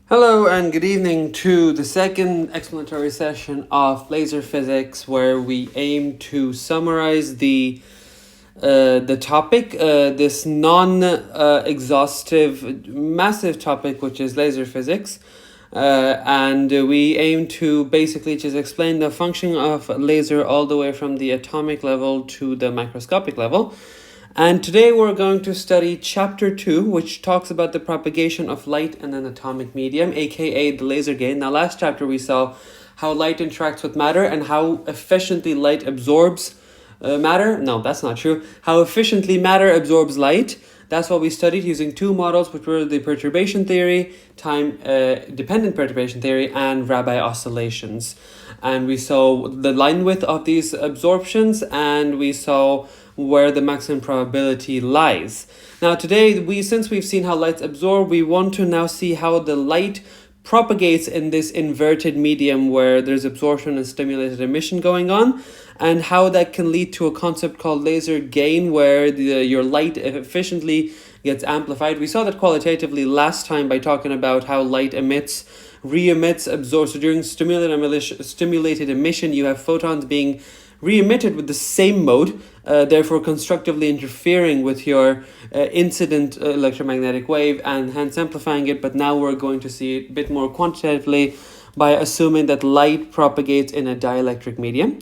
Hello and good evening to the second explanatory session of laser physics, where we aim to summarize the topic, this non-exhaustive, massive topic, which is laser physics. And we aim to basically just explain the function of laser all the way from the atomic level to the microscopic level. And today we're going to study chapter 2, which talks about the propagation of light in an atomic medium, aka the laser gain. Now, last chapter we saw how light interacts with matter and how efficiently light absorbs matter. No, that's not true. How efficiently matter absorbs light. That's what we studied using two models, which were the perturbation theory, time-dependent perturbation theory, and Rabi oscillations. And we saw the line width of these absorptions, and we saw where the maximum probability lies. Now today, since we've seen how light's absorbed, we want to now see how the light propagates in this inverted medium where there's absorption and stimulated emission going on, and how that can lead to a concept called laser gain, where your light efficiently gets amplified. We saw that qualitatively last time by talking about how light emits, re-emits, absorbs. So during stimulated emission, you have photons being re-emitted with the same mode, therefore constructively interfering with your incident electromagnetic wave and hence amplifying it. But now we're going to see it a bit more quantitatively by assuming that light propagates in a dielectric medium.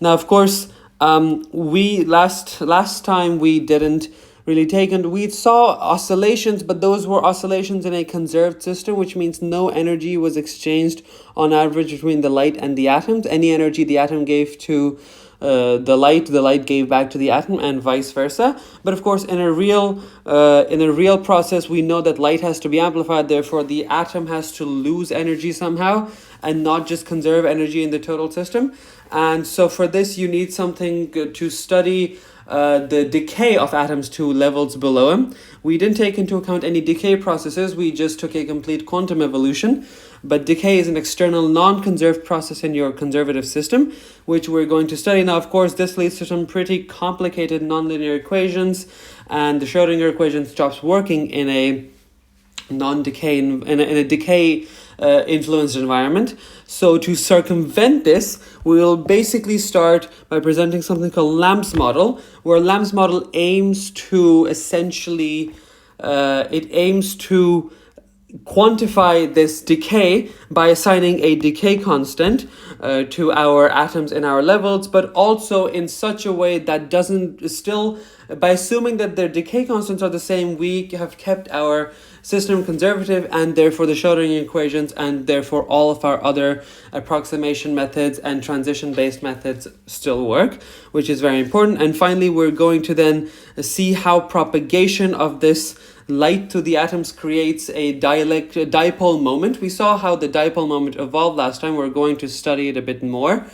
Now, of course, we last time we didn't really we saw oscillations, but those were oscillations in a conserved system, which means no energy was exchanged on average between the light and the atoms. Any energy the atom gave to the light gave back to the atom, and vice versa. But of course, in a real process, we know that light has to be amplified. Therefore, the atom has to lose energy somehow and not just conserve energy in the total system. And so for this, you need something to study the decay of atoms to levels below them. We didn't take into account any decay processes. We just took a complete quantum evolution. But decay is an external non-conserved process in your conservative system, which we're going to study. Now, of course, this leads to some pretty complicated nonlinear equations, and the Schrodinger equation stops working in a non-decay, in a decay influenced environment. So to circumvent this, we'll basically start by presenting something called Lam's model, where Lam's model aims to essentially quantify this decay by assigning a decay constant to our atoms in our levels, but also in such a way that by assuming that their decay constants are the same, we have kept our system conservative, and therefore the Schrodinger equations and therefore all of our other approximation methods and transition-based methods still work, which is very important. And finally, we're going to then see how propagation of this light to the atoms creates a dipole moment. We saw how the dipole moment evolved last time. We're going to study it a bit more.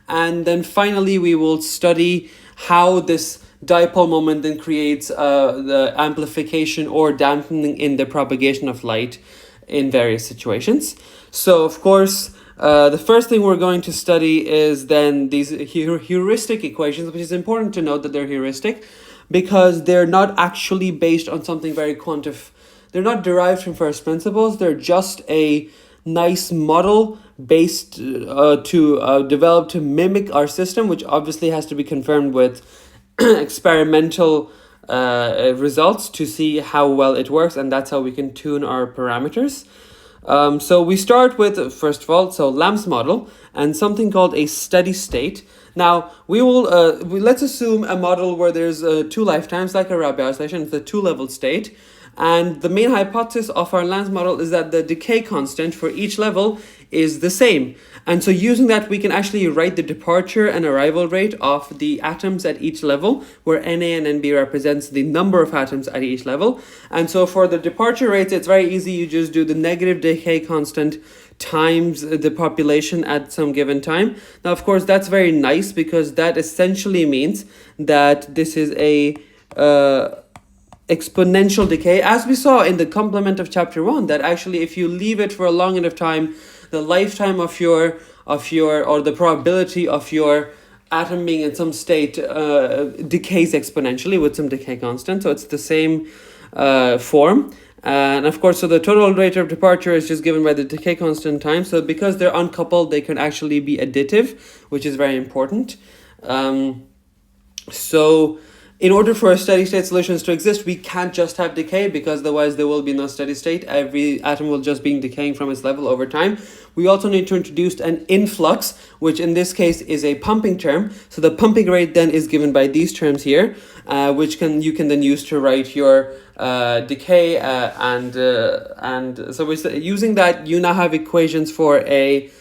And then finally, we will study how this dipole moment then creates the amplification or dampening in the propagation of light in various situations. So, of course, the first thing we're going to study is then these heuristic equations, which is important to note that they're heuristic, because they're not actually based on something very they're not derived from first principles. They're just a nice model based to develop to mimic our system, which obviously has to be confirmed with experimental results to see how well it works, and that's how we can tune our parameters. So we start with, first of all, Lam's model and something called a steady state. Now, let's assume a model where there's two lifetimes, like a Rabi oscillation. It's a two-level state. And the main hypothesis of our Lam's model is that the decay constant for each level is the same. And so using that, we can actually write the departure and arrival rate of the atoms at each level, where Na and Nb represents the number of atoms at each level. And so for the departure rates, it's very easy. You just do the negative decay constant times the population at some given time. Now, of course, that's very nice, because that essentially means that this is a exponential decay, as we saw in the complement of chapter 1, that actually if you leave it for a long enough time, the lifetime of your or the probability of your atom being in some state decays exponentially with some decay constant. So it's the same form. And of course, so the total rate of departure is just given by the decay constant time. So because they're uncoupled, they can actually be additive, which is very important. So in order for a steady state solutions to exist, we can't just have decay, because otherwise there will be no steady state. Every atom will just be decaying from its level over time. We also need to introduce an influx, which in this case is a pumping term. So the pumping rate then is given by these terms here, which you can then use to write your decay, and so using that, you now have equations for a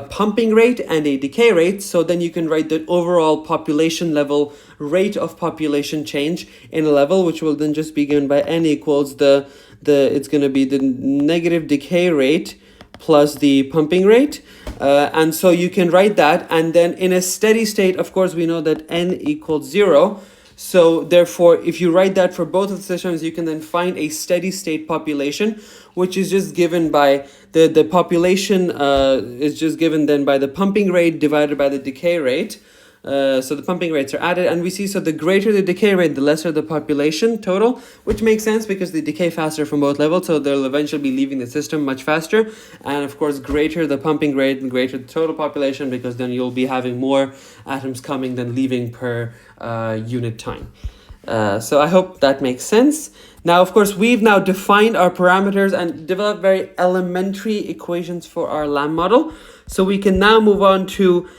pumping rate and a decay rate. So then you can write the overall population level rate of population change in a level, which will then just be given by n equals it's going to be the negative decay rate plus the pumping rate. And so you can write that, and then in a steady state, of course, we know that n equals 0. So therefore, if you write that for both of the systems, you can then find a steady state population, which is just given by the population is just given then by the pumping rate divided by the decay rate. So the pumping rates are added, and we see, so the greater the decay rate, the lesser the population total, which makes sense because they decay faster from both levels, so they'll eventually be leaving the system much faster. And of course, greater the pumping rate and greater the total population, because then you'll be having more atoms coming than leaving per unit time. So I hope that makes sense. Now, of course, we've now defined our parameters and developed very elementary equations for our LAM model. So we can now move on to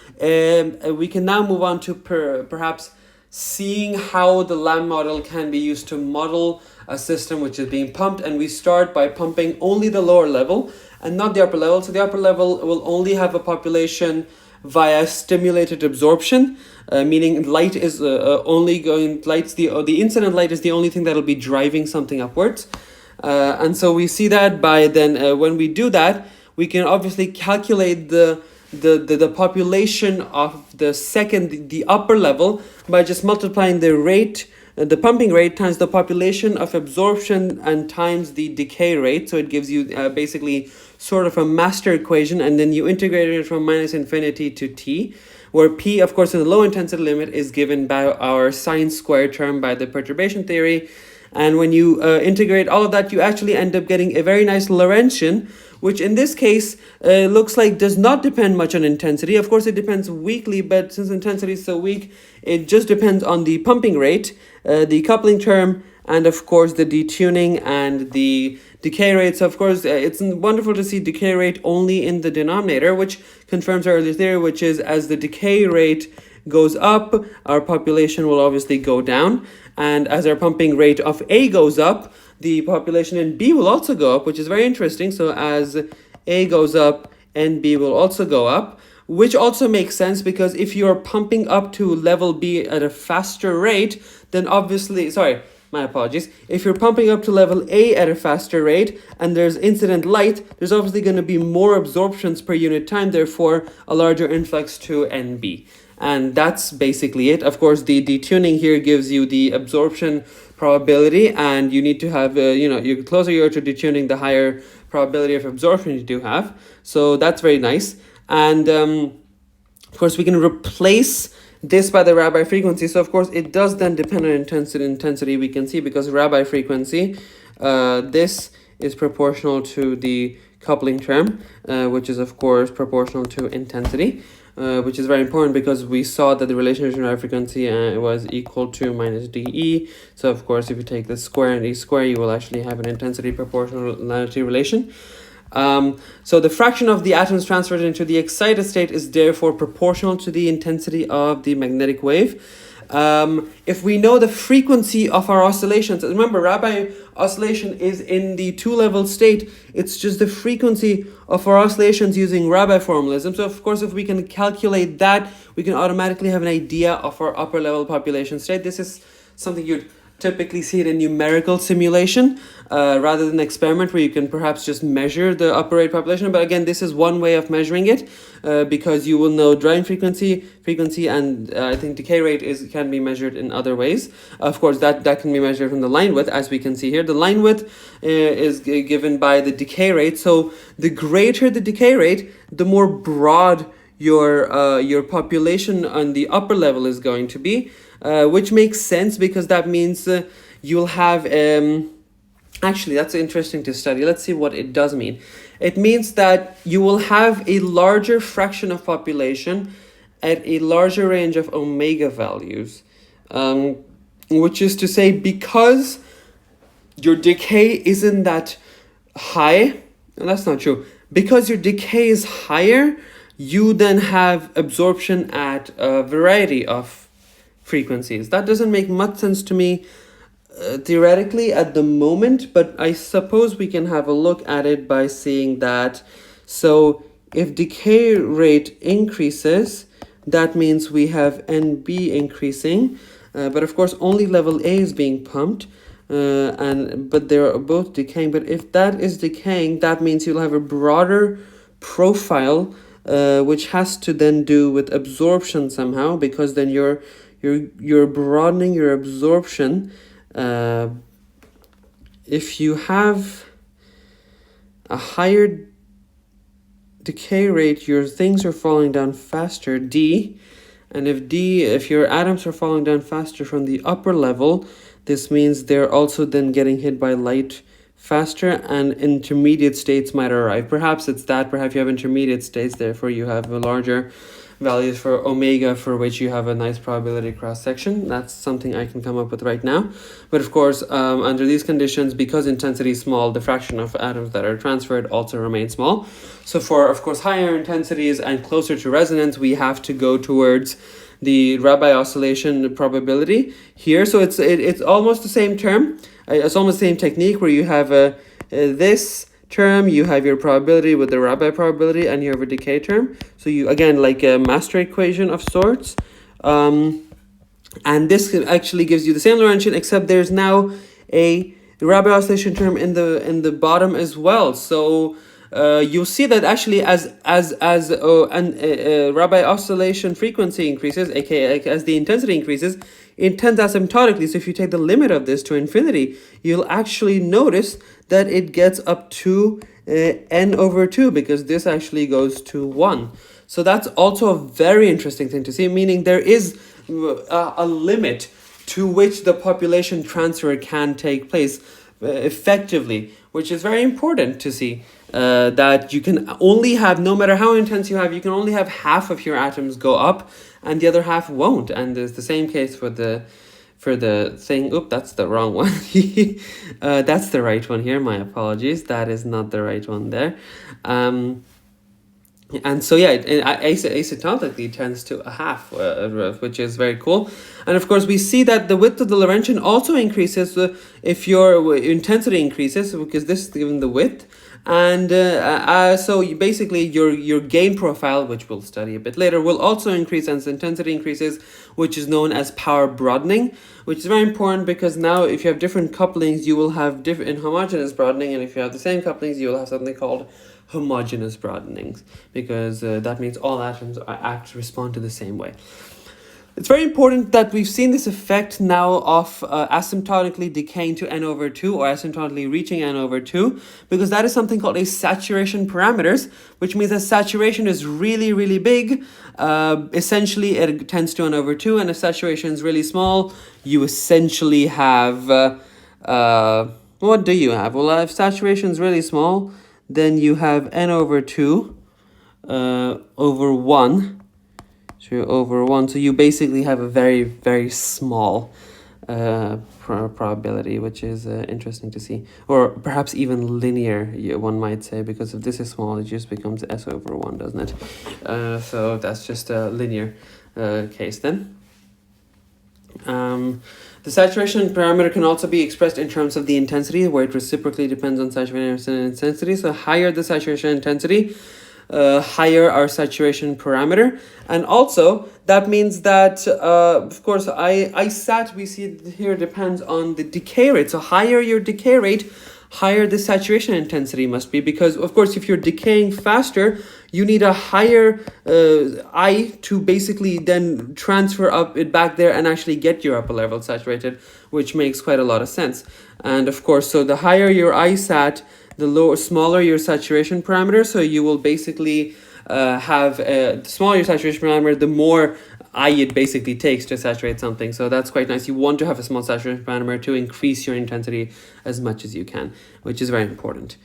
perhaps seeing how the LAM model can be used to model a system which is being pumped. And we start by pumping only the lower level and not the upper level. So the upper level will only have a population via stimulated absorption, meaning light is only going, the incident light is the only thing that'll be driving something upwards. And so we see that by then, when we do that, we can obviously calculate the population of the upper level by just multiplying the rate, the pumping rate times the population of absorption and times the decay rate. So it gives you basically sort of a master equation, and then you integrate it from minus infinity to t, where p, of course, in the low intensity limit is given by our sine squared term by the perturbation theory. And when you integrate all of that, you actually end up getting a very nice Lorentzian, which in this case looks like does not depend much on intensity. Of course, it depends weakly, but since intensity is so weak, it just depends on the pumping rate, the coupling term, and of course the detuning and the decay rate. So of course, it's wonderful to see decay rate only in the denominator, which confirms our earlier theory, which is as the decay rate goes up, our population will obviously go down. And as our pumping rate of A goes up, the population in B will also go up, which is very interesting. So as A goes up, NB will also go up, which also makes sense because if you're pumping up to level B at a faster rate, then obviously, my apologies. If you're pumping up to level A at a faster rate and there's incident light, there's obviously going to be more absorptions per unit time, therefore a larger influx to NB. And that's basically it. Of course, the detuning here gives you the absorption probability, and you need to have, the closer you are to detuning, the higher probability of absorption you do have. So that's very nice. And of course, we can replace this by the Rabi frequency. So of course, it does then depend on intensity we can see, because Rabi frequency, this is proportional to the coupling term, which is of course proportional to intensity. Which is very important because we saw that the relationship between Rabi frequency was equal to minus dE. So of course, if you take the square and e square, you will actually have an intensity proportionality relation. So the fraction of the atoms transferred into the excited state is therefore proportional to the intensity of the magnetic wave. If we know the frequency of our oscillations, remember Rabi oscillation is in the two-level state, it's just the frequency of our oscillations using Rabi formalism. So of course, if we can calculate that, we can automatically have an idea of our upper level population state. This is something you'd typically see it in numerical simulation rather than experiment, where you can perhaps just measure the upper rate population. But again, this is one way of measuring it because you will know driving frequency, and I think decay rate can be measured in other ways. Of course, that can be measured from the line width, as we can see here. The line width is given by the decay rate. So the greater the decay rate, the more broad your population on the upper level is going to be. Which makes sense because that means you'll have Actually, that's interesting to study. Let's see what it does mean. It means that you will have a larger fraction of population at a larger range of omega values, which is to say, because your decay isn't that high, and that's not true. Because your decay is higher, you then have absorption at a variety of frequencies. That doesn't make much sense to me theoretically at the moment, but I suppose we can have a look at it by seeing that. So if decay rate increases, that means we have NB increasing, but of course only level A is being pumped, but they're both decaying. But if that is decaying, that means you'll have a broader profile, which has to then do with absorption somehow, because then you're broadening your absorption. If you have a higher decay rate, your things are falling down faster, D. And if your atoms are falling down faster from the upper level, this means they're also then getting hit by light faster, and intermediate states might arrive. Perhaps it's that, perhaps you have intermediate states, therefore you have a larger values for omega, for which you have a nice probability cross section. That's something I can come up with right now. But of course, under these conditions, because intensity is small, the fraction of atoms that are transferred also remains small. So for, of course, higher intensities and closer to resonance, we have to go towards the Rabi oscillation probability here. So it's almost the same term. It's almost the same technique where you have this term, you have your probability with the Rabi probability, and you have a decay term. So you, again, like a master equation of sorts. And this actually gives you the same Laurentian, except there's now a Rabi oscillation term in the bottom as well. So you'll see that actually as Rabi oscillation frequency increases, aka as the intensity increases, it tends asymptotically. So if you take the limit of this to infinity, you'll actually notice that it gets up to n over 2, because this actually goes to 1. So that's also a very interesting thing to see, meaning there is a limit to which the population transfer can take place effectively, which is very important to see. That you can only have, no matter how intense you have, you can only have half of your atoms go up and the other half won't. And there's the same case for the thing. Oop, that's the wrong one. That's the right one here. My apologies. That is not the right one there. And so yeah, asymptotically tends to a half, which is very cool. And of course, we see that the width of the Laurentian also increases if your intensity increases, because this is given the width. And so basically your gain profile, which we'll study a bit later, will also increase as intensity increases, which is known as power broadening, which is very important, because now if you have different couplings, you will have different inhomogeneous broadening, and if you have the same couplings, you will have something called homogeneous broadenings, because that means all atoms respond to the same way. It's very important that we've seen this effect now of asymptotically decaying to n over 2, or asymptotically reaching n over 2, because that is something called a saturation parameters, which means that saturation is really, really big. Essentially, it tends to n over 2, and if saturation is really small, you essentially have, what do you have? Well, if saturation is really small, then you have n over 2 over 1. So over 1. So you basically have a very, very small probability, which is interesting to see. Or perhaps even linear, one might say, because if this is small, it just becomes s over 1, doesn't it? So that's just a linear case then. The saturation parameter can also be expressed in terms of the intensity, where it reciprocally depends on saturation intensity. So higher the saturation intensity, higher our saturation parameter. And also that means that of course I sat, we see here, depends on the decay rate. So higher your decay rate, higher the saturation intensity must be, because of course if you're decaying faster, you need a higher I to basically then transfer up it back there and actually get your upper level saturated, which makes quite a lot of sense. And of course, so the higher your I sat, the smaller your saturation parameter. So you will basically have the smaller your saturation parameter, the more it basically takes to saturate something. So that's quite nice. You want to have a small saturation parameter to increase your intensity as much as you can, which is very important.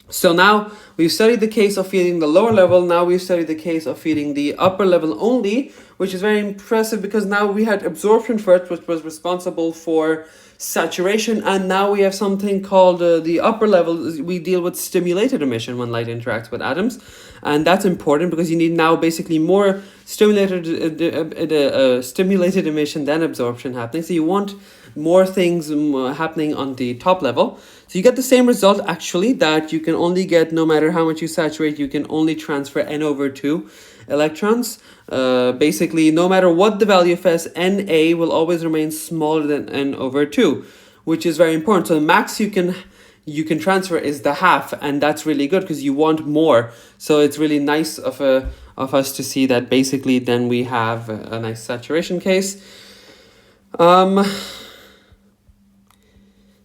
So now we've studied the case of feeding the lower level. Now we've studied the case of feeding the upper level only, which is very impressive because now we had absorption first, which was responsible for saturation, and now we have something called the upper level. We deal with stimulated emission when light interacts with atoms, and that's important because you need now basically more stimulated emission than absorption happening. So you want more things happening on the top level. So you get the same result actually, that you can only get, no matter how much you saturate, you can only transfer n over 2 electrons. Basically, no matter what the value of S, Na will always remain smaller than n over 2, which is very important. So the max you can transfer is the half, and that's really good because you want more. So it's really nice of us to see that basically then we have a nice saturation case.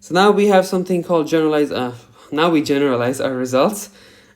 So now we have something called now we generalize our results,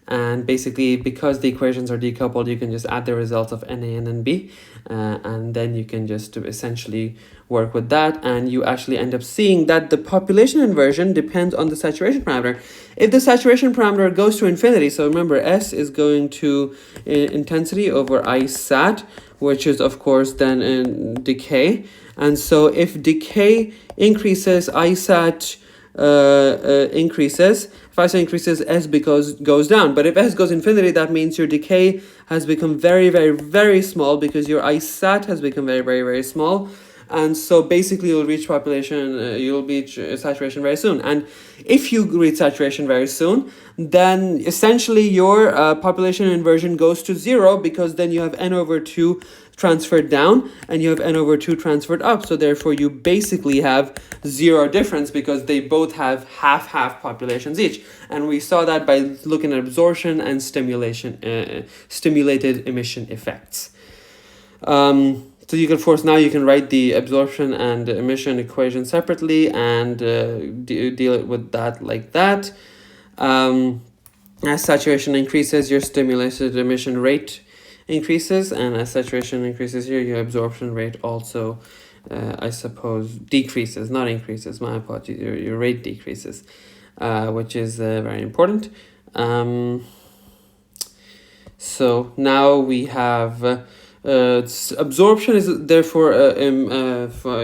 and basically because the equations are decoupled, you can just add the results of Na and Nb, and then you can just essentially work with that, and you actually end up seeing that the population inversion depends on the saturation parameter. If the saturation parameter goes to infinity, so remember S is going to intensity over I sat, which is of course then in decay, and so if decay increases, I sat increases. If I sat increases, S goes down. But if S goes infinity, that means your decay has become very, very, very small because your I sat has become very, very, very small. And so basically you'll reach you'll reach saturation very soon. And if you reach saturation very soon, then essentially your population inversion goes to 0, because then you have n over 2 transferred down and you have n over 2 transferred up. So therefore you basically have 0 difference because they both have half populations each. And we saw that by looking at absorption and stimulated emission effects. So you can, of course, now you can write the absorption and emission equation separately and deal with that like that. As saturation increases, your stimulated emission rate increases, and as saturation increases here, your absorption rate also, I suppose, decreases, not increases. My apologies. Your rate decreases, which is very important. So now we have. Absorption is therefore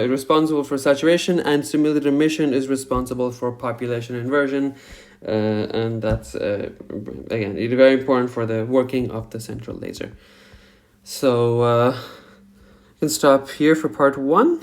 responsible for saturation, and stimulated emission is responsible for population inversion, and that's again very important for the working of the central laser. So you can stop here for part 1.